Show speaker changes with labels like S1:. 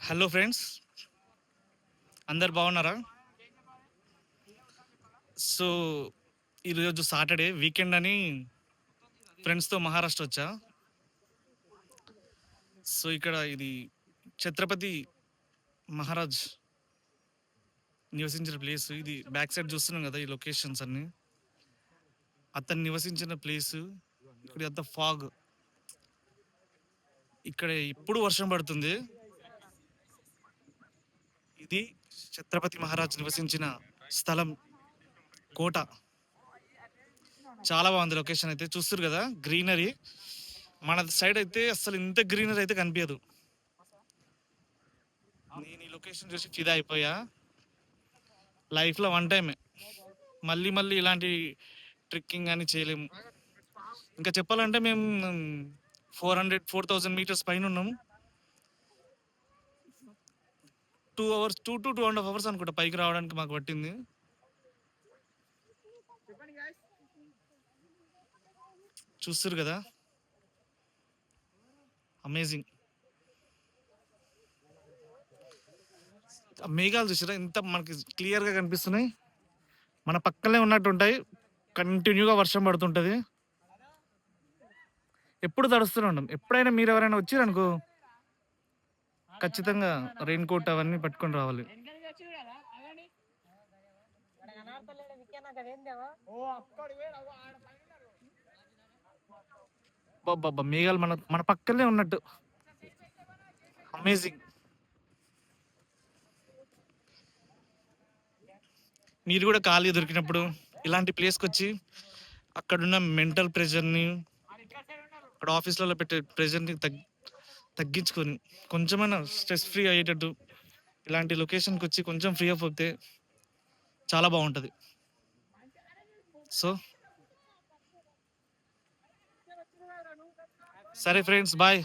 S1: Hello friends, అందరు బాగున్నారా? So ఈరోజు సాటర్డే వీకెండ్ అని ఫ్రెండ్స్తో మహారాష్ట్ర వచ్చా. సో ఇక్కడ ఇది ఛత్రపతి మహారాజ్ నివసించిన ప్లేస్. ఇది బ్యాక్ సైడ్ చూస్తున్నాం కదా, ఈ లొకేషన్స్ అన్ని అతను నివసించిన ప్లేస్. ఇక్కడ అంత ఫాగ్, ఇక్కడ ఇప్పుడు వర్షం పడుతుంది. ఇది ఛత్రపతి మహారాజ్ నివసించిన స్థలం, కోట. చాలా బాగుంది లొకేషన్ అయితే, చూస్తారు కదా గ్రీనరీ. మన సైడ్ అయితే అసలు ఇంత గ్రీనరీ అయితే కనిపించదు. నేను ఈ లొకేషన్ చూసి ఫిదా అయిపోయా. లైఫ్లో వన్ టైమే, మళ్ళీ మళ్ళీ ఇలాంటి ట్రెక్కింగ్ అని చేయలేము. ఇంకా చెప్పాలంటే మేము 4,000 మీటర్స్ పైన ఉన్నాము. 2 అవర్స్, 2 to 2.5 అవర్స్ అనుకుంటా పైకి రావడానికి మాకు పట్టింది. చూస్తారు కదా, అమేజింగ్. మేఘాలు చూసారా ఇంత మనకి క్లియర్గా కనిపిస్తున్నాయి. మన పక్కనే ఉన్నట్టు ఉంటాయి. కంటిన్యూగా వర్షం పడుతుంటుంది. ఎప్పుడు తడుస్తూనే ఉంటాం. ఎప్పుడైనా మీరు ఎవరైనా వచ్చారనుకో, ఖచ్చితంగా రెయిన్ కోట్ అవన్నీ పట్టుకొని రావాలి. బాబా, మేఘాలు మన మన పక్కనే ఉన్నట్టు, అమేజింగ్. మీరు కూడా ఖాళీ దొరికినప్పుడు ఇలాంటి ప్లేస్కి వచ్చి అక్కడున్న మెంటల్ ప్రెషర్ని, అక్కడ ఆఫీస్లలో పెట్టే ప్రెషర్ని తగ్గించుకొని కొంచెమైనా స్ట్రెస్ ఫ్రీ అయ్యేటట్టు ఇలాంటి లొకేషన్కి వచ్చి కొంచెం ఫ్రీ అప్ అవుతే చాలా బాగుంటుంది. సో సరే ఫ్రెండ్స్, బాయ్.